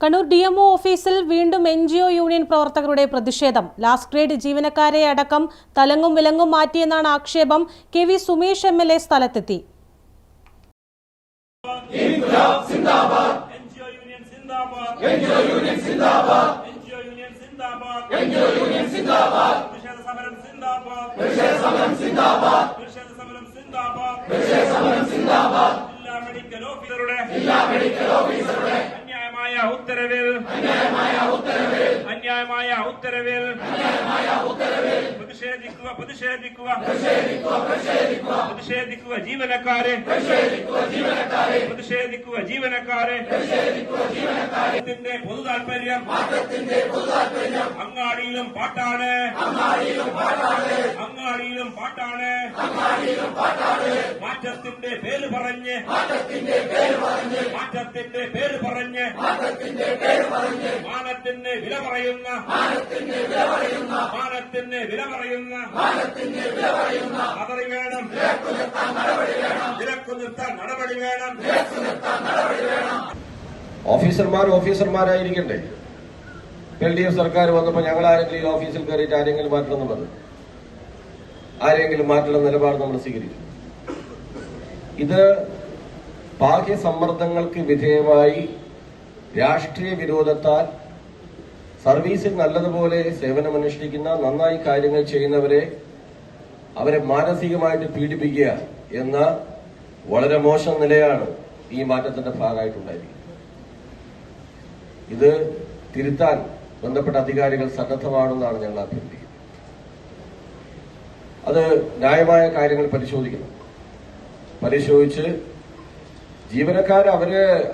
Kannur DMO ഓഫീസിൽ വീണ്ടും NGO union പ്രവർത്തകരുടെ പ്രതിഷേധം. ലാസ്റ്റ് ഗ്രേഡ് ജീവനക്കാരെ അടക്കം തലങ്ങും വിലങ്ങും മാറ്റിയെന്നാണ് ആക്ഷേപം. KV സുമേഷ് MLA സ്ഥലത്തെത്തി. ജീവനക്കാരെ പൊതു താല്പര്യം അങ്ങാടിയിലും പാട്ടാണ്, മാറ്റത്തിന്റെ പേര് പറഞ്ഞ് മാനത്തിന് വില പറയുന്ന അതറി വേണം, വിലക്കു നിർത്താൻ നടപടി വേണം. ഓഫീസർമാരായിരിക്കണ്ടേ? LDF സർക്കാർ വന്നപ്പോൾ ഞങ്ങൾ ആരെങ്കിലും ഈ ഓഫീസിൽ കയറിയിട്ട് ആരെങ്കിലും മാറ്റണമെന്ന് പറഞ്ഞു? ആരെങ്കിലും മാറ്റണം നിലപാട് നമ്മൾ സ്വീകരിച്ചു. ഇത് ബാഹ്യ സമ്മർദ്ദങ്ങൾക്ക് വിധേയമായി രാഷ്ട്രീയ വിരോധത്താൽ സർവീസിൽ നല്ലതുപോലെ സേവനമനുഷ്ഠിക്കുന്ന നന്നായി കാര്യങ്ങൾ ചെയ്യുന്നവരെ അവരെ മാനസികമായിട്ട് പീഡിപ്പിക്കുക എന്ന വളരെ മോശം നിലയാണ് ഈ മാറ്റത്തിന്റെ ഭാഗമായിട്ടുണ്ടായിരിക്കുന്നത്. ഇത് തിരുത്താൻ ബന്ധപ്പെട്ട അധികാരികൾ സന്നദ്ധമാണെന്നാണ് ഞങ്ങൾ അഭ്യർത്ഥിക്കുന്നത്. അത് ന്യായമായ കാര്യങ്ങൾ പരിശോധിച്ച് ജീവനക്കാർ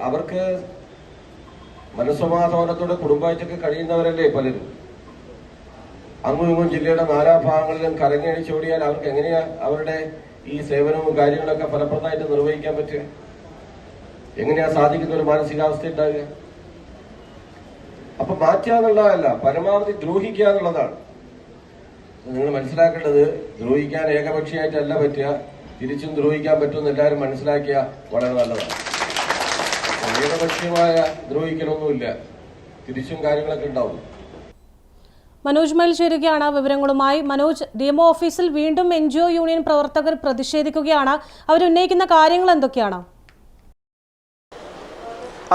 അവർക്ക് മനസ്സമാധാനത്തോടെ കുടുംബായിട്ടൊക്കെ കഴിയുന്നവരല്ലേ പലരും. അങ്ങും ഇങ്ങും ജില്ലയുടെ നാനാഭാഗങ്ങളിലും കറങ്ങിയടിച്ചോടിയാൽ അവർക്ക് എങ്ങനെയാ അവരുടെ ഈ സേവനവും കാര്യങ്ങളൊക്കെ ഫലപ്രദമായിട്ട് നിർവഹിക്കാൻ പറ്റുക? എങ്ങനെയാ സാധിക്കുന്ന ഒരു മാനസികാവസ്ഥ ഉണ്ടാകുക? അപ്പൊ മാറ്റുക എന്നുള്ളതല്ല, പരമാവധി ദ്രോഹിക്കുക എന്നുള്ളതാണ്. നിങ്ങൾ മനസ്സിലാക്കേണ്ടത്, ദ്രോഹിക്കാൻ ഏകപക്ഷീയമായിട്ടല്ല പറ്റുക, തിരിച്ചും ദ്രോഹിക്കാൻ പറ്റുമെന്ന് എല്ലാവരും മനസ്സിലാക്കിയ വളരെ നല്ലതാണ്. ഏകപക്ഷീയമായ ദ്രോഹിക്കലൊന്നുമില്ല, തിരിച്ചും കാര്യങ്ങളൊക്കെ ഉണ്ടാവും. മനോജ് മൈൽ ചേരുകയാണ് വിവരങ്ങളുമായി. മനോജ്, DMO ഓഫീസിൽ വീണ്ടും NGO യൂണിയൻ പ്രവർത്തകർ പ്രതിഷേധിക്കുകയാണ്. അവരുന്നയിക്കുന്ന കാര്യങ്ങൾ എന്തൊക്കെയാണ്?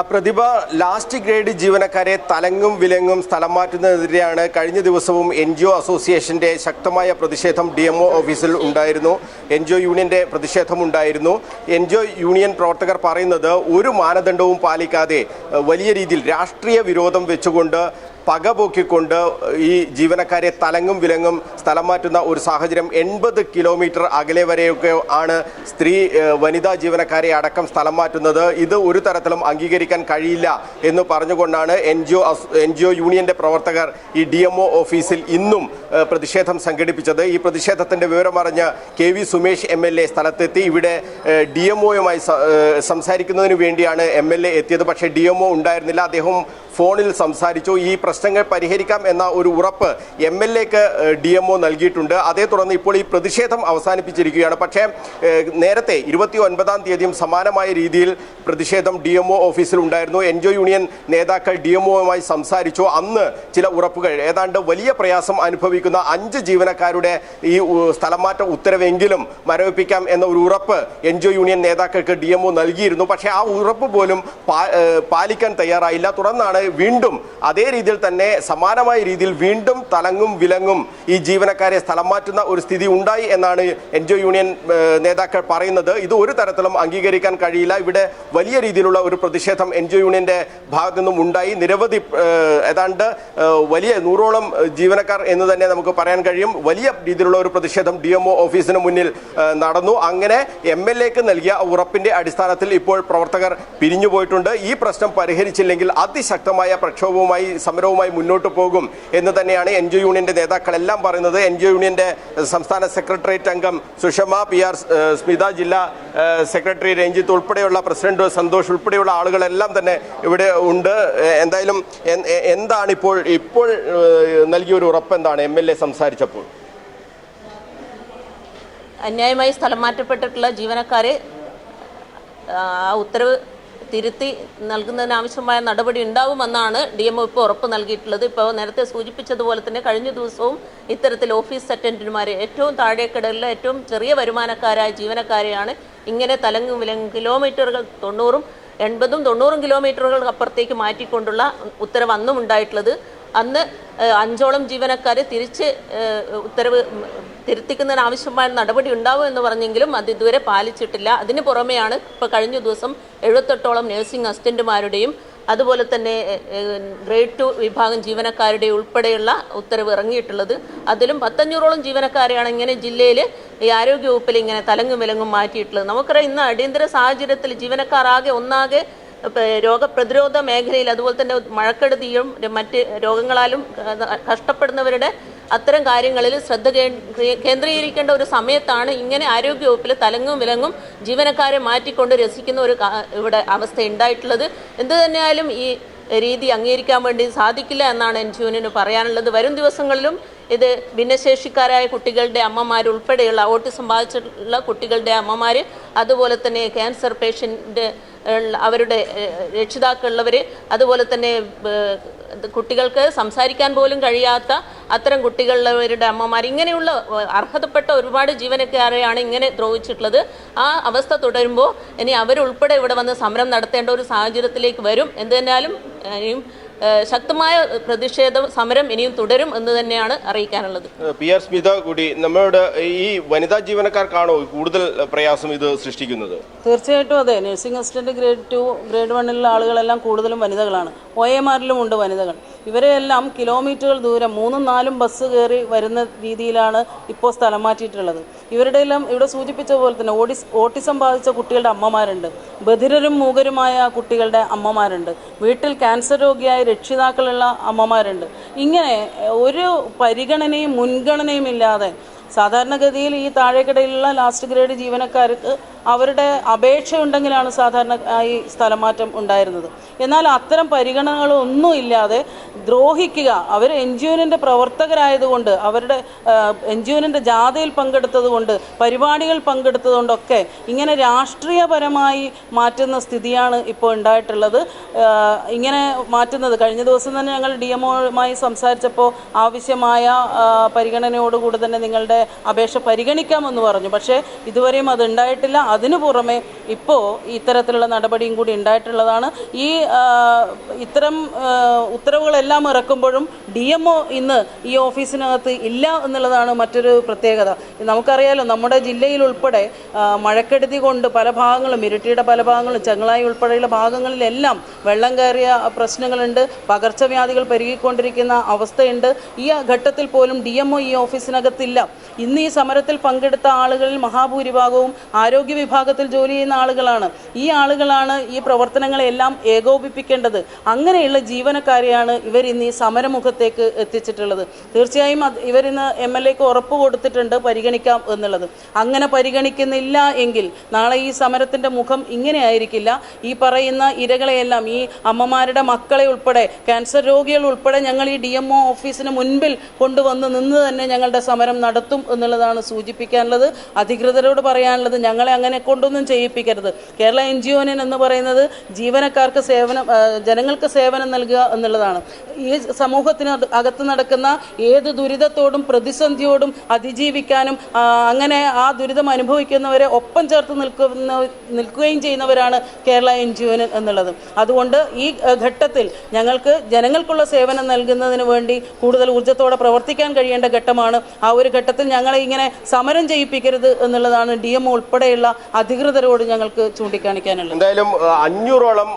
പ്രതിഭ, ലാസ്റ്റ് ഗ്രേഡ് ജീവനക്കാരെ തലങ്ങും വിലങ്ങും സ്ഥലം മാറ്റുന്നതിനെതിരെയാണ് കഴിഞ്ഞ ദിവസവും NGO അസോസിയേഷന്റെ ശക്തമായ പ്രതിഷേധം DMO ഓഫീസിൽ ഉണ്ടായിരുന്നു. NGO യൂണിയന്റെ പ്രതിഷേധം ഉണ്ടായിരുന്നു. NGO യൂണിയൻ പ്രവർത്തകർ പറയുന്നത് ഒരു മാനദണ്ഡവും പാലിക്കാതെ വലിയ രീതിയിൽ രാഷ്ട്രീയ വിരോധം വെച്ചുകൊണ്ട് പകപോക്കിക്കൊണ്ട് ഈ ജീവനക്കാരെ തലങ്ങും വിലങ്ങും സ്ഥലം മാറ്റുന്ന ഒരു സാഹചര്യം 80 കിലോമീറ്റർ അകലെ വരെയൊക്കെ ആണ് വനിതാ ജീവനക്കാരെ അടക്കം സ്ഥലം മാറ്റുന്നത്. ഇത് ഒരു തരത്തിലും അംഗീകരിക്കാൻ കഴിയില്ല എന്ന് പറഞ്ഞുകൊണ്ടാണ് NGO യൂണിയന്റെ പ്രവർത്തകർ ഈ DMO ഓഫീസിൽ ഇന്നും പ്രതിഷേധം സംഘടിപ്പിച്ചത്. ഈ പ്രതിഷേധത്തിന്റെ വിവരമറിഞ്ഞ് KV സുമേഷ് MLA സ്ഥലത്തെത്തി. ഇവിടെ DMOയുമായി സംസാരിക്കുന്നതിന് വേണ്ടിയാണ് MLA എത്തിയത്. പക്ഷേ DMO ഉണ്ടായിരുന്നില്ല. അദ്ദേഹം ഫോണിൽ സംസാരിച്ചു. ഈ പ്രശ്നങ്ങൾ പരിഹരിക്കാം എന്ന ഒരു ഉറപ്പ് MLAക്ക് DMO നൽകിയിട്ടുണ്ട്. അതേ തുടർന്ന് ഇപ്പോൾ ഈ പ്രതിഷേധം അവസാനിപ്പിച്ചിരിക്കുകയാണ്. പക്ഷേ നേരത്തെ 29-ാം തീയതിയും സമാനമായ രീതിയിൽ പ്രതിഷേധം DMO ഓഫീസിൽ ഉണ്ടായിരുന്നു. NGO യൂണിയൻ നേതാക്കൾ DMOയുമായി സംസാരിച്ചു. അന്ന് ചില ഉറപ്പുകൾ, ഏതാണ്ട് വലിയ പ്രയാസം അനുഭവിക്കുന്ന 5 ജീവനക്കാരുടെ ഈ സ്ഥലമാറ്റ ഉത്തരവെങ്കിലും മരവിപ്പിക്കാം എന്ന ഒരു ഉറപ്പ് NGO യൂണിയൻ നേതാക്കൾക്ക് DMO നൽകിയിരുന്നു. പക്ഷേ ആ ഉറപ്പ് പോലും പാലിക്കാൻ തയ്യാറായില്ല. തുടർന്നാണ് വീണ്ടും അതേ രീതിയിൽ തന്നെ സമാനമായ രീതിയിൽ വീണ്ടും തലങ്ങും വിലങ്ങും ഈ ജീവനക്കാരെ സ്ഥലം മാറ്റുന്ന ഒരു സ്ഥിതി ഉണ്ടായി എന്നാണ് NGO യൂണിയൻ നേതാക്കൾ പറയുന്നത്. ഇത് ഒരു തരത്തിലും അംഗീകരിക്കാൻ കഴിയില്ല. ഇവിടെ വലിയ രീതിയിലുള്ള ഒരു പ്രതിഷേധം NGO യൂണിയന്റെ ഭാഗത്തു നിന്നും ഉണ്ടായി. നിരവധി ഏതാണ്ട് വലിയ 100ഓളം ജീവനക്കാർ എന്ന് തന്നെ നമുക്ക് പറയാൻ കഴിയും. വലിയ രീതിയിലുള്ള ഒരു പ്രതിഷേധം DMO ഓഫീസിന് മുന്നിൽ നടന്നു. അങ്ങനെ MLAക്ക് നൽകിയ ഉറപ്പിന്റെ അടിസ്ഥാനത്തിൽ ഇപ്പോൾ പ്രവർത്തകർ പിരിഞ്ഞുപോയിട്ടുണ്ട്. ഈ പ്രശ്നം പരിഹരിച്ചില്ലെങ്കിൽ അതിശക്തമായ പ്രക്ഷോഭവുമായി സമരവുമായി മുന്നോട്ട് പോകും എന്ന് തന്നെയാണ് NGO യൂണിയന്റെ നേതാക്കളെല്ലാം പറയുന്നത്. NGO യൂണിയന്റെ സംസ്ഥാന സെക്രട്ടേറിയറ്റ് അംഗം സുഷമ, PR സ്മിത, ജില്ലാ സെക്രട്ടറി രഞ്ജിത്ത് ഉൾപ്പെടെയുള്ള പ്രസിഡന്റ് സന്തോഷ് ഉൾപ്പെടെയുള്ള ആളുകളെല്ലാം തന്നെ ഇവിടെ ഉണ്ട്. എന്തായാലും എന്താണ് ഇപ്പോൾ നൽകിയ ഒരു ഉറപ്പ് എന്താണ് MLA സംസാരിച്ചപ്പോൾ? അന്യായമായി സ്ഥലം മാറ്റപ്പെട്ടിട്ടുള്ള ജീവനക്കാരെ ഉത്തരവ് തിരുത്തി നൽകുന്നതിനാവശ്യമായ നടപടി ഉണ്ടാവുമെന്നാണ് DMO ഇപ്പോൾ ഉറപ്പ് നൽകിയിട്ടുള്ളത്. ഇപ്പോൾ നേരത്തെ സൂചിപ്പിച്ചതുപോലെ തന്നെ കഴിഞ്ഞ ദിവസവും ഇത്തരത്തിൽ ഓഫീസ് അറ്റൻഡന്റുമാരെ ഏറ്റവും താഴേക്കിടയിലെ ഏറ്റവും ചെറിയ വരുമാനക്കാരായ ജീവനക്കാരെയാണ് ഇങ്ങനെ തലങ്ങും വിലങ്ങും കിലോമീറ്ററുകൾ 80-90 കിലോമീറ്ററുകൾ അപ്പുറത്തേക്ക് മാറ്റിക്കൊണ്ടുള്ള ഉത്തരവ് അന്നും ഉണ്ടായിട്ടുള്ളത്. അന്ന് 5ഓളം ജീവനക്കാരെ തിരിച്ച് ഉത്തരവ് തിരുത്തിക്കുന്നതിനാവശ്യമായ നടപടി ഉണ്ടാവും എന്ന് പറഞ്ഞെങ്കിലും അത് ഇതുവരെ പാലിച്ചിട്ടില്ല. അതിന് പുറമെയാണ് ഇപ്പോൾ കഴിഞ്ഞ ദിവസം 78ഓളം നഴ്സിംഗ് അസിസ്റ്റന്റുമാരുടെയും അതുപോലെ തന്നെ ഗ്രേഡ് 2 വിഭാഗം ജീവനക്കാരുടെ ഉൾപ്പെടെയുള്ള ഉത്തരവ് ഇറങ്ങിയിട്ടുള്ളത്. അതിലും 500ഓളം ജീവനക്കാരെയാണ് ഇങ്ങനെ ജില്ലയിൽ ഈ ആരോഗ്യവകുപ്പിൽ ഇങ്ങനെ തലങ്ങും വിലങ്ങും മാറ്റിയിട്ടുള്ളത്. നമുക്കറിയാം, ഇന്ന് അടിയന്തര സാഹചര്യത്തിൽ ജീവനക്കാർ ഒന്നാകെ രോഗപ്രതിരോധ മേഖലയിൽ അതുപോലെ തന്നെ മഴക്കെടുതിയും മറ്റ് രോഗങ്ങളാലും കഷ്ടപ്പെടുന്നവരുടെ അത്തരം കാര്യങ്ങളിൽ ശ്രദ്ധ കേന്ദ്രീകരിക്കേണ്ട ഒരു സമയത്താണ് ഇങ്ങനെ ആരോഗ്യവകുപ്പിൽ തലങ്ങും വിലങ്ങും ജീവനക്കാരെ മാറ്റിക്കൊണ്ട് രസിക്കുന്ന ഒരു ഇവിടെ അവസ്ഥ ഉണ്ടായിട്ടുള്ളത്. എന്തു തന്നെയായാലും ഈ രീതി അംഗീകരിക്കാൻ വേണ്ടി സാധിക്കില്ല എന്നാണ് NGO-ന് പറയാനുള്ളത്. വരും ദിവസങ്ങളിലും ഇത് ഭിന്നശേഷിക്കാരായ കുട്ടികളുടെ അമ്മമാരുൾപ്പെടെയുള്ള ഓട്ടിസം ബാധിച്ചിട്ടുള്ള കുട്ടികളുടെ അമ്മമാർ, അതുപോലെ തന്നെ ക്യാൻസർ പേഷ്യൻ്റ് അവരുടെ രക്ഷിതാക്കളുള്ളവർ, അതുപോലെ തന്നെ കുട്ടികൾക്ക് സംസാരിക്കാൻ പോലും കഴിയാത്ത അത്തരം കുട്ടികളുള്ളവരുടെ അമ്മമാർ, ഇങ്ങനെയുള്ള അർഹതപ്പെട്ട ഒരുപാട് ജീവനക്കാരെയാണ് ഇങ്ങനെ ദ്രോഹിച്ചിട്ടുള്ളത്. ആ അവസ്ഥ തുടരുമ്പോൾ ഇനി അവരുൾപ്പെടെ ഇവിടെ വന്ന് സമരം നടത്തേണ്ട ഒരു സാഹചര്യത്തിലേക്ക് വരും. എന്ത് തന്നെയാലും ഇനിയും ശക്തമായ പ്രതിഷേധ സമരം ഇനിയും തുടരും എന്ന് തന്നെയാണ് അറിയിക്കാനുള്ളത്. PR സ്മിത കൂടി, നമ്മളുടെ ഈ വനിതാ ജീവനക്കാർക്കാണോ കൂടുതൽ പ്രയാസം ഇത് സൃഷ്ടിക്കുന്നത്? തീർച്ചയായിട്ടും അതെ. നഴ്സിംഗ് അസിസ്റ്റന്റ് ഗ്രേഡ് 2 ഗ്രേഡ് 1 ആളുകളെല്ലാം കൂടുതലും വനിതകളാണ്. OAMRലും ഉണ്ട് വനിതകൾ. ഇവരെല്ലാം കിലോമീറ്ററുകൾ ദൂരം 3-4 ബസ് കയറി വരുന്ന രീതിയിലാണ് ഇപ്പോൾ സ്ഥലം മാറ്റിയിട്ടുള്ളത്. ഇവരുടെ എല്ലാം ഇവിടെ സൂചിപ്പിച്ച പോലെ തന്നെ ഓട്ടിസം ബാധിച്ച കുട്ടികളുടെ അമ്മമാരുണ്ട്, ബധിരരും മൂകരുമായ കുട്ടികളുടെ അമ്മമാരുണ്ട്, വീട്ടിൽ ക്യാൻസർ രോഗിയായ രക്ഷിതാക്കളുള്ള അമ്മമാരുണ്ട്. ഇങ്ങനെ ഒരു പരിഗണനയും മുൻഗണനയും ഇല്ലാതെ സാധാരണഗതിയിൽ ഈ താഴേക്കിടയിലുള്ള ലാസ്റ്റ് ഗ്രേഡ് ജീവനക്കാർക്ക് അവരുടെ അപേക്ഷ ഉണ്ടെങ്കിലാണ് സാധാരണ ഈ സ്ഥലമാറ്റം ഉണ്ടായിരുന്നത്. എന്നാൽ അത്തരം പരിഗണനകളൊന്നും ഇല്ലാതെ ദ്രോഹിക്കുക, അവർ NGO-ന്റെ പ്രവർത്തകരായതുകൊണ്ട്, അവരുടെ NGO-ന്റെ ജാഥയിൽ പങ്കെടുത്തതുകൊണ്ട്, പരിപാടികൾ പങ്കെടുത്തതുകൊണ്ടൊക്കെ ഇങ്ങനെ രാഷ്ട്രീയപരമായി മാറ്റുന്ന സ്ഥിതിയാണ് ഇപ്പോൾ ഉണ്ടായിട്ടുള്ളത്. ഇങ്ങനെ മാറ്റുന്നത് കഴിഞ്ഞ ദിവസം തന്നെ ഞങ്ങൾ DMO-യുമായി സംസാരിച്ചപ്പോൾ ആവശ്യമായ പരിഗണനയോടുകൂടി തന്നെ നിങ്ങളുടെ അപേക്ഷ പരിഗണിക്കാമെന്ന് പറഞ്ഞു. പക്ഷേ ഇതുവരെയും അത് ഉണ്ടായിട്ടില്ല. അതിനു പുറമെ ഇപ്പോൾ ഇത്തരത്തിലുള്ള നടപടിയും കൂടി ഉണ്ടായിട്ടുള്ളതാണ്. ഇത്തരം ഉത്തരവുകളെല്ലാം ഇറക്കുമ്പോഴും DMO ഇന്ന് ഈ ഓഫീസിനകത്ത് ഇല്ല എന്നുള്ളതാണ് മറ്റൊരു പ്രത്യേകത. നമുക്കറിയാലോ, നമ്മുടെ ജില്ലയിൽ ഉൾപ്പെടെ മഴക്കെടുതി കൊണ്ട് പല ഭാഗങ്ങളും, ഇരിട്ടിയുടെ പല ഭാഗങ്ങളും, ചെങ്ങളായി ഉൾപ്പെടെയുള്ള ഭാഗങ്ങളിലെല്ലാം വെള്ളം കയറിയ പ്രശ്നങ്ങളുണ്ട്, പകർച്ചവ്യാധികൾ പെരുകിക്കൊണ്ടിരിക്കുന്ന അവസ്ഥയുണ്ട്. ഈ ഘട്ടത്തിൽ പോലും DMO ഈ ഓഫീസിനകത്തില്ല. ഇന്ന് ഈ സമരത്തിൽ പങ്കെടുത്ത ആളുകളിൽ മഹാഭൂരിഭാഗവും ആരോഗ്യ വിഭാഗത്തിൽ ജോലി ചെയ്യുന്ന ആളുകളാണ്. ഈ ആളുകളാണ് ഈ പ്രവർത്തനങ്ങളെല്ലാം ഏകോപിപ്പിക്കേണ്ടത്. അങ്ങനെയുള്ള ജീവനക്കാരെയാണ് ഇവർ ഇന്ന് ഈ സമരമുഖത്തേക്ക് എത്തിച്ചിട്ടുള്ളത്. തീർച്ചയായും ഇവരിന്ന് MLAക്ക് ഉറപ്പ് കൊടുത്തിട്ടുണ്ട് പരിഗണിക്കാം എന്നുള്ളത്. അങ്ങനെ പരിഗണിക്കുന്നില്ല എങ്കിൽ നാളെ ഈ സമരത്തിൻ്റെ മുഖം ഇങ്ങനെ ആയിരിക്കില്ല. ഈ പറയുന്ന ഇരകളെയെല്ലാം, ഈ അമ്മമാരുടെ മക്കളെ ഉൾപ്പെടെ, ക്യാൻസർ രോഗികൾ ഉൾപ്പെടെ ഞങ്ങൾ ഈ DMO ഓഫീസിന് മുൻപിൽ കൊണ്ടുവന്ന് നിന്ന് തന്നെ ഞങ്ങളുടെ സമരം നടത്തും എന്നുള്ളതാണ് സൂചിപ്പിക്കാനുള്ളത്. അധികൃതരോട് പറയാനുള്ളത്, ഞങ്ങളെ അങ്ങനെ കൊണ്ടൊന്നും ചെയ്യിപ്പിക്കരുത്. കേരള NGO എന്ന് പറയുന്നത് ജീവനക്കാർക്ക് ജനങ്ങൾക്ക് സേവനം നൽകുക എന്നുള്ളതാണ്. ഈ സമൂഹത്തിന് അകത്ത് നടക്കുന്ന ഏത് ദുരിതത്തോടും പ്രതിസന്ധിയോടും അതിജീവിക്കാനും അങ്ങനെ ആ ദുരിതം അനുഭവിക്കുന്നവരെ ഒപ്പം ചേർത്ത് നിൽക്കുകയും ചെയ്യുന്നവരാണ് കേരള NGO എന്നുള്ളത്. അതുകൊണ്ട് ഈ ഘട്ടത്തിൽ ഞങ്ങൾക്ക് ജനങ്ങൾക്കുള്ള സേവനം നൽകുന്നതിന് വേണ്ടി കൂടുതൽ ഊർജ്ജത്തോടെ പ്രവർത്തിക്കാൻ കഴിയേണ്ട ഘട്ടമാണ്. ആ ഒരു ഘട്ടത്തിൽ ഞങ്ങളെ ഇങ്ങനെ സമരം ചെയ്യിപ്പിക്കരുത് എന്നുള്ളതാണ് DMO ഉൾപ്പെടെയുള്ള അധികൃതരോട് ഞങ്ങൾക്ക് ചൂണ്ടിക്കാണിക്കാനുള്ളത്. എന്തായാലും 500ഓളം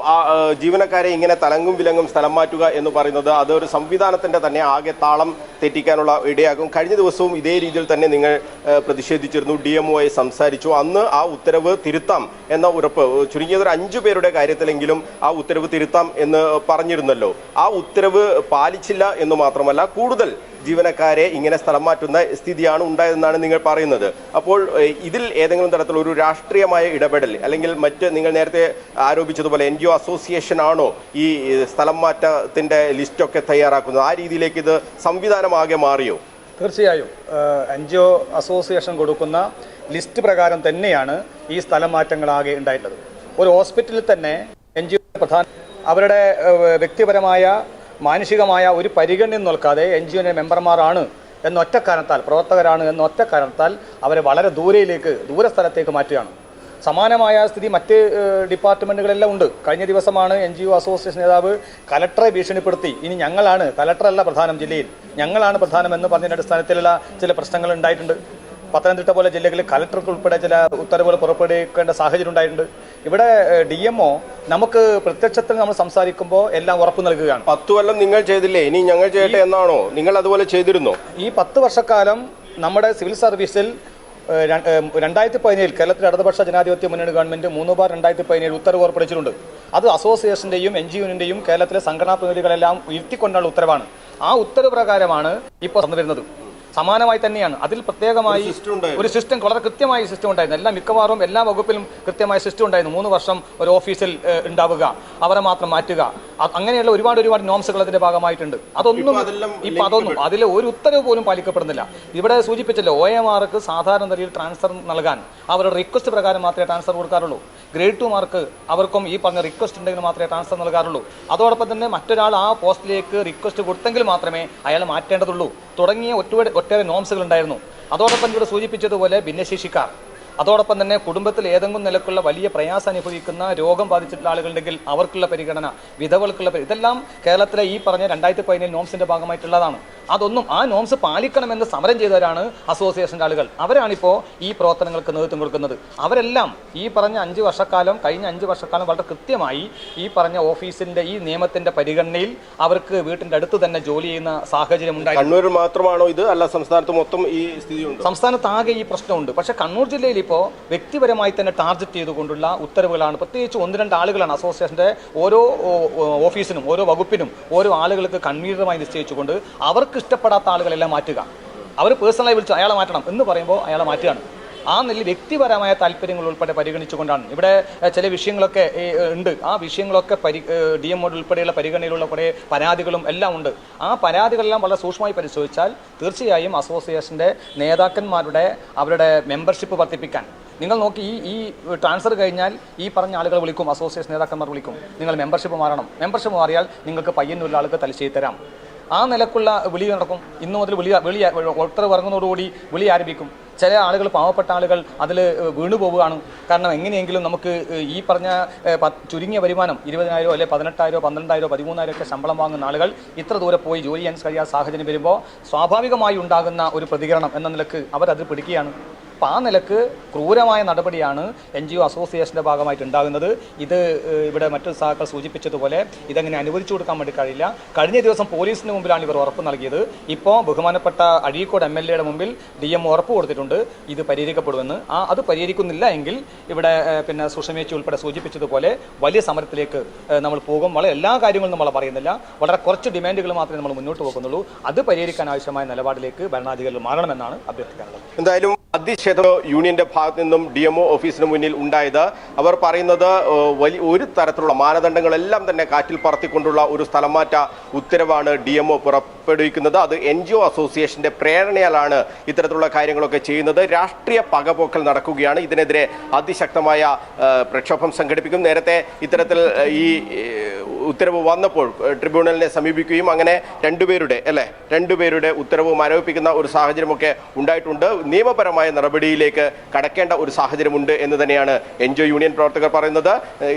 ജീവനക്കാരെ ഇങ്ങനെ തലങ്ങും വിലങ്ങും സ്ഥലം മാറ്റുക എന്ന് പറയുന്നത് അതൊരു സംവിധാനത്തിന്റെ തന്നെ ആകെ താളം തെറ്റിക്കാനുള്ള ഇടയാകും. കഴിഞ്ഞ ദിവസവും ഇതേ രീതിയിൽ തന്നെ നിങ്ങൾ പ്രതിഷേധിച്ചിരുന്നു, DMO-യെ സംസാരിച്ചു. അന്ന് ആ ഉത്തരവ് തിരുത്താം എന്ന ഉറപ്പ്, ചുരുങ്ങിയത് ഒരു 5 പേരുടെ കാര്യത്തിലെങ്കിലും ആ ഉത്തരവ് തിരുത്താം എന്ന് പറഞ്ഞിരുന്നല്ലോ. ആ ഉത്തരവ് പാലിച്ചില്ല എന്ന് മാത്രമല്ല, കൂടുതൽ ജീവനക്കാരെ ഇങ്ങനെ സ്ഥലം മാറ്റുന്ന സ്ഥിതിയാണ് ഉണ്ടായതെന്നാണ് നിങ്ങൾ പറയുന്നത്. അപ്പോൾ ഇതിൽ ഏതെങ്കിലും തരത്തിലൊരു രാഷ്ട്രീയമായ ഇടപെടൽ അല്ലെങ്കിൽ മറ്റ് നിങ്ങൾ നേരത്തെ ആരോപിച്ചതുപോലെ NGO അസോസിയേഷൻ ആണോ ഈ സ്ഥലം മാറ്റത്തിന്റെ ലിസ്റ്റൊക്കെ തയ്യാറാക്കുന്നത്? ആ രീതിയിലേക്ക് ഇത് സംവിധാനമാകെ മാറിയോ? തീർച്ചയായും NGO അസോസിയേഷൻ കൊടുക്കുന്ന ലിസ്റ്റ് പ്രകാരം തന്നെയാണ് ഈ സ്ഥലം മാറ്റങ്ങളാകെ ഉണ്ടായിട്ടുള്ളത്. ഒരു ഹോസ്പിറ്റലിൽ തന്നെ NGO പ്രധാന അവരുടെ വ്യക്തിപരമായ മാനുഷികമായ ഒരു പരിഗണന നോക്കാതെ NGO മെമ്പർമാരാണ് എന്നൊറ്റ കാരണത്താൽ, പ്രവർത്തകരാണ് എന്നൊറ്റ കാരണത്താൽ അവരെ വളരെ ദൂരസ്ഥലത്തേക്ക് മാറ്റുകയാണ്. സമാനമായ സ്ഥിതി മറ്റ് ഡിപ്പാർട്ട്മെൻറ്റുകളെല്ലാം ഉണ്ട്. കഴിഞ്ഞ ദിവസമാണ് NGO അസോസിയേഷൻ നേതാവ് കലക്ടറെ ഭീഷണിപ്പെടുത്തി ഇനി ഞങ്ങളാണ്, കലക്ടറല്ല പ്രധാനം ജില്ലയിൽ, ഞങ്ങളാണ് പ്രധാനം എന്ന് പറഞ്ഞതിൻ്റെ അടിസ്ഥാനത്തിലുള്ള ചില പ്രശ്നങ്ങൾ ഉണ്ടായിട്ടുണ്ട്. പത്തനംതിട്ട പോലെ ജില്ലകളിൽ കലക്ടർക്ക് ഉൾപ്പെടെ ചില ഉത്തരവുകൾ പുറപ്പെടുവിക്കേണ്ട സാഹചര്യം ഉണ്ടായിട്ടുണ്ട്. ഇവിടെ DMO നമുക്ക് പ്രത്യക്ഷത്തിൽ നമ്മൾ സംസാരിക്കുമ്പോൾ എല്ലാം ഉറപ്പ് നൽകുകയാണ്. 10 കൊല്ലം നിങ്ങൾ ചെയ്തില്ലേ, ഇനി ഞങ്ങൾ ചെയ്യട്ടെ എന്നാണോ? നിങ്ങൾ അതുപോലെ ചെയ്തിരുന്നോ? ഈ 10 വർഷക്കാലം നമ്മുടെ സിവിൽ സർവീസിൽ 2017 കേരളത്തിലെ ഇടതുപക്ഷ ജനാധിപത്യ മുന്നണി ഗവൺമെന്റ് 3/2017 ഉത്തരവ് പുറപ്പെടുവിച്ചിട്ടുണ്ട്. അത് അസോസിയേഷന്റെയും NGO-ന്റെയും കേരളത്തിലെ സംഘടനാ പ്രതിനിധികളെല്ലാം ഉയർത്തിക്കൊണ്ടുള്ള ഉത്തരവാണ്. ആ ഉത്തരവ് പ്രകാരമാണ് ഇപ്പോൾ നടന്നു വരുന്നത്. സമാനമായി തന്നെയാണ്. അതിൽ പ്രത്യേകമായി ഒരു സിസ്റ്റം, വളരെ കൃത്യമായ സിസ്റ്റം ഉണ്ടായിരുന്നു. മിക്കവാറും എല്ലാ വകുപ്പിലും കൃത്യമായ സിസ്റ്റം ഉണ്ടായിരുന്നു. 3 വർഷം ഒരു ഓഫീസിൽ ഉണ്ടാവുക, അവരെ മാത്രം മാറ്റുക, അങ്ങനെയുള്ള ഒരുപാട് നോംസുകൾ അതിന്റെ ഭാഗമായിട്ടുണ്ട്. അതൊന്നും അതിൽ ഒരു ഉത്തരവ് പോലും പാലിക്കപ്പെടുന്നില്ല. ഇവിടെ സൂചിപ്പിച്ചല്ലോ, OMRക്ക് സാധാരണ നിലയിൽ ട്രാൻസ്ഫർ നൽകാൻ അവരുടെ റിക്വസ്റ്റ് പ്രകാരം മാത്രമേ ട്രാൻസ്ഫർ കൊടുക്കാറുള്ളൂ. ഗ്രേഡ് 2 മാർക്ക് അവർക്കും ഈ പറഞ്ഞ റിക്വസ്റ്റ് ഉണ്ടെങ്കിൽ മാത്രമേ ട്രാൻസ്ഫർ നൽകാറുള്ളൂ. അതോടൊപ്പം തന്നെ മറ്റൊരാൾ ആ പോസ്റ്റിലേക്ക് റിക്വസ്റ്റ് കൊടുത്തെങ്കിൽ മാത്രമേ അയാൾ മാറ്റേണ്ടതുള്ളൂ തുടങ്ങിയ ഒട്ടേറെ നോംസുകൾ ഉണ്ടായിരുന്നു. അതോടൊപ്പം ഇവിടെ സൂചിപ്പിച്ചതുപോലെ ഭിന്നശേഷിക്കാർ, അതോടൊപ്പം തന്നെ കുടുംബത്തിൽ ഏതെങ്കിലും നിലക്കുള്ള വലിയ പ്രയാസം അനുഭവിക്കുന്ന രോഗം ബാധിച്ചിട്ടുള്ള ആളുകളുണ്ടെങ്കിൽ അവർക്കുള്ള പരിഗണന, വിധവകൾക്കുള്ള ഇതെല്ലാം കേരളത്തിലെ ഈ പറഞ്ഞ 2017 നോംസിന്റെ ഭാഗമായിട്ടുള്ളതാണ്. അതൊന്നും ആ നോംസ് പാലിക്കണമെന്ന് സമരം ചെയ്തവരാണ് അസോസിയേഷൻ്റെ ആളുകൾ. അവരാണിപ്പോൾ ഈ പ്രവർത്തനങ്ങൾക്ക് നേതൃത്വം കൊടുക്കുന്നത്. അവരെല്ലാം ഈ പറഞ്ഞ കഴിഞ്ഞ 5 വർഷക്കാലം വളരെ കൃത്യമായി ഈ പറഞ്ഞ ഓഫീസിന്റെ ഈ നിയമത്തിന്റെ പരിഗണനയിൽ അവർക്ക് വീട്ടിന്റെ അടുത്ത് തന്നെ ജോലി ചെയ്യുന്ന സാഹചര്യം ഉണ്ടായി. കണ്ണൂരിൽ മാത്രമാണോ ഇത്, അല്ല സംസ്ഥാനത്ത് മൊത്തം ഈ സ്ഥിതിയുണ്ട്? സംസ്ഥാനത്ത് ആകെ ഈ പ്രശ്നമുണ്ട്. പക്ഷേ കണ്ണൂർ ജില്ലയിൽ ഇപ്പോൾ വ്യക്തിപരമായി തന്നെ ടാർഗറ്റ് ചെയ്തുകൊണ്ടുള്ള ഉത്തരവുകളാണ്. പ്രത്യേകിച്ച് 1-2 ആളുകളാണ് അസോസിയേഷന്റെ ഓരോ ഓഫീസിനും ഓരോ വകുപ്പിനും ഓരോ ആളുകൾക്ക് കൺവീനറുമായി നിശ്ചയിച്ചുകൊണ്ട് അവർക്ക് ഇഷ്ടപ്പെടാത്ത ആളുകളെല്ലാം മാറ്റുക. അവർ പേഴ്സണലായി വിളിച്ചു അയാളെ മാറ്റണം എന്ന് പറയുമ്പോൾ അയാളെ മാറ്റുകയാണ്. ആ നിലയിൽ വ്യക്തിപരമായ താല്പര്യങ്ങൾ ഉൾപ്പെടെ പരിഗണിച്ചുകൊണ്ടാണ്. ഇവിടെ ചില വിഷയങ്ങളൊക്കെ ഉണ്ട്. ആ വിഷയങ്ങളൊക്കെ DMO ഉൾപ്പെടെയുള്ള പരിഗണനയിലുള്ള കുറേ പരാതികളും എല്ലാം ഉണ്ട്. ആ പരാതികളെല്ലാം വളരെ സൂക്ഷ്മമായി പരിശോധിച്ചാൽ തീർച്ചയായും അസോസിയേഷന്റെ നേതാക്കന്മാരുടെ അവരുടെ മെമ്പർഷിപ്പ് വർദ്ധിപ്പിക്കാൻ നിങ്ങൾ നോക്കി, ഈ ട്രാൻസ്ഫർ കഴിഞ്ഞാൽ ഈ പറഞ്ഞ ആളുകൾ വിളിക്കും, അസോസിയേഷൻ നേതാക്കന്മാർ വിളിക്കും, നിങ്ങൾ മെമ്പർഷിപ്പ് മാറണം, മെമ്പർഷിപ്പ് മാറിയാൽ നിങ്ങൾക്ക് പയ്യന്നൂരിലെ ആൾക്ക് തലശ്ശേരി തരാം. ആ നിലക്കുള്ള വിളി നടക്കും. ഇന്നു മുതൽ ഉത്തരവ് ഇറങ്ങുന്നതോടുകൂടി വിളി ആരംഭിക്കും. ചില ആളുകൾ, പാവപ്പെട്ട ആളുകൾ അതിൽ വീണുപോവുകയാണ്. കാരണം എങ്ങനെയെങ്കിലും നമുക്ക് ഈ പറഞ്ഞ ചുരുങ്ങിയ വരുമാനം 20,000 അല്ലെ 18,000 12,000 13,000 ഒക്കെ ശമ്പളം വാങ്ങുന്ന ആളുകൾ ഇത്ര ദൂരെ പോയി ജോലി ചെയ്യാൻ കഴിയാത്ത സാഹചര്യം വരുമ്പോൾ സ്വാഭാവികമായി ഉണ്ടാകുന്ന ഒരു പ്രതികരണം എന്ന നിലക്ക് അവരത് പിടിക്കുകയാണ്. അപ്പോൾ ആ നിലക്ക് ക്രൂരമായ നടപടിയാണ് NGO അസോസിയേഷൻ്റെ ഭാഗമായിട്ട് ഉണ്ടാകുന്നത്. ഇത് ഇവിടെ മറ്റു സഹാക്കൾ സൂചിപ്പിച്ചതുപോലെ ഇതങ്ങനെ അനുവദിച്ചു കൊടുക്കാൻ വേണ്ടി കഴിയില്ല. കഴിഞ്ഞ ദിവസം പോലീസിന് മുമ്പിലാണ് ഇവർ ഉറപ്പ് നൽകിയത്. ഇപ്പോൾ ബഹുമാനപ്പെട്ട അഴീക്കോട് MLA-യുടെ മുമ്പിൽ DMO ഉറപ്പ് കൊടുത്തിട്ടുണ്ട് ഇത് പരിഹരിക്കപ്പെടുമെന്ന്. അത് പരിഹരിക്കുന്നില്ല എങ്കിൽ ഇവിടെ പിന്നെ സുഷമേച്ചി ഉൾപ്പെടെ സൂചിപ്പിച്ചതുപോലെ വലിയ സമരത്തിലേക്ക് നമ്മൾ പോകും. എല്ലാ കാര്യങ്ങളും നമ്മൾ പറയുന്നില്ല, വളരെ കുറച്ച് ഡിമാൻഡുകൾ മാത്രമേ നമ്മൾ മുന്നോട്ട് പോകുന്നുള്ളൂ. അത് പരിഹരിക്കാൻ ആവശ്യമായ നിലപാടിലേക്ക് ഭരണാധികാരികൾ മാറണമെന്നാണ് അഭ്യർത്ഥിക്കാനുള്ളത്. എന്തായാലും പ്രതിഷേധം യൂണിയന്റെ ഭാഗത്തു നിന്നും DMO ഓഫീസിന് മുന്നിൽ ഉണ്ടായത്. അവർ പറയുന്നത് ഒരു തരത്തിലുള്ള മാനദണ്ഡങ്ങളെല്ലാം തന്നെ കാറ്റിൽ പറത്തിക്കൊണ്ടുള്ള ഒരു സ്ഥലംമാറ്റ ഉത്തരവാണ് DMO പുറപ്പെടുവിക്കുന്നത്. അത് NGO അസോസിയേഷന്റെ പ്രേരണയാലാണ് ഇത്തരത്തിലുള്ള കാര്യങ്ങളൊക്കെ ചെയ്യുന്നത്. രാഷ്ട്രീയ പകപോക്കൽ നടക്കുകയാണ്. ഇതിനെതിരെ അതിശക്തമായ പ്രക്ഷോഭം സംഘടിപ്പിക്കും. നേരത്തെ ഇത്തരത്തിൽ ഈ ഉത്തരവ് വന്നപ്പോൾ ട്രിബ്യൂണലിനെ സമീപിക്കുകയും അങ്ങനെ രണ്ടുപേരുടെ ഉത്തരവ് മരവിപ്പിക്കുന്ന ഒരു സാഹചര്യമൊക്കെ ഉണ്ടായിട്ടുണ്ട്. നിയമപരമായ നടപടിയിലേക്ക് കടക്കേണ്ട ഒരു സാഹചര്യമുണ്ട് എന്ന് തന്നെയാണ് NGO യൂണിയൻ പ്രവർത്തകർ പറയുന്നത്.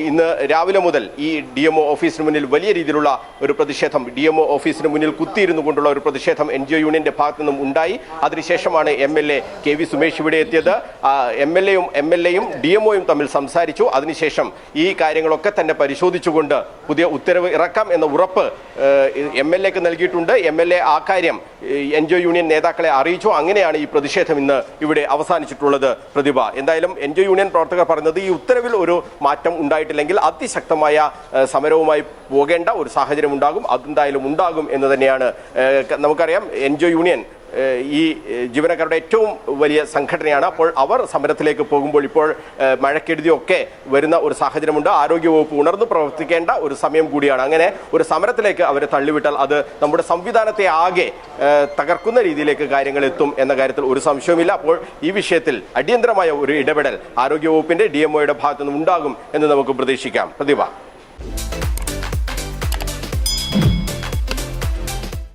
ഇന്ന് രാവിലെ മുതൽ ഈ DMO ഓഫീസിന് മുന്നിൽ വലിയ രീതിയിലുള്ള ഒരു പ്രതിഷേധം, DMO ഓഫീസിന് മുന്നിൽ കുത്തിയിരുന്നു കൊണ്ടുള്ള ഒരു പ്രതിഷേധം NGO യൂണിയന്റെ ഭാഗത്തു നിന്നും ഉണ്ടായി. അതിനുശേഷമാണ് MLA KV സുമേഷ് ഇവിടെ എത്തിയത്. MLA-യും DMO-യും തമ്മിൽ സംസാരിച്ചു. അതിനുശേഷം ഈ കാര്യങ്ങളൊക്കെ തന്നെ പരിശോധിച്ചുകൊണ്ട് പുതിയ ഉത്തരവ് ഇറക്കാം എന്ന ഉറപ്പ് MLA-ക്ക് നൽകിയിട്ടുണ്ട്. MLA ആ കാര്യം NGO യൂണിയൻ നേതാക്കളെ അറിയിച്ചു. അങ്ങനെയാണ് ഈ പ്രതിഷേധം ഇന്ന് ഇവിടെ അവസാനിച്ചിട്ടുള്ളത്. പ്രതിഭ, എന്തായാലും NGO യൂണിയൻ പ്രവർത്തകർ പറയുന്നത് ഈ ഉത്തരവിൽ ഒരു മാറ്റം ഉണ്ടായിട്ടില്ലെങ്കിൽ അതിശക്തമായ സമരവുമായി പോകേണ്ട ഒരു സാഹചര്യം ഉണ്ടാകും. അതെന്തായാലും ഉണ്ടാകും എന്ന് തന്നെയാണ് നമുക്കറിയാം. NGO യൂണിയൻ ഈ ജീവനക്കാരുടെ ഏറ്റവും വലിയ സംഘടനയാണ്. അപ്പോൾ അവർ സമരത്തിലേക്ക് പോകുമ്പോൾ ഇപ്പോൾ മഴക്കെടുതിയൊക്കെ വരുന്ന ഒരു സാഹചര്യമുണ്ട്. ആരോഗ്യവകുപ്പ് ഉണർന്നു പ്രവർത്തിക്കേണ്ട ഒരു സമയം കൂടിയാണ്. അങ്ങനെ ഒരു സമരത്തിലേക്ക് അവരെ തള്ളിവിട്ടാൽ അത് നമ്മുടെ സംവിധാനത്തെ ആകെ തകർക്കുന്ന രീതിയിലേക്ക് കാര്യങ്ങൾ എത്തും എന്ന കാര്യത്തിൽ ഒരു സംശയവുമില്ല. അപ്പോൾ ഈ വിഷയത്തിൽ അടിയന്തരമായ ഒരു ഇടപെടൽ ആരോഗ്യവകുപ്പിന്റെ DMO-യുടെ ഭാഗത്തു നിന്നും ഉണ്ടാകും എന്ന് നമുക്ക് പ്രതീക്ഷിക്കാം. പ്രതിഭ.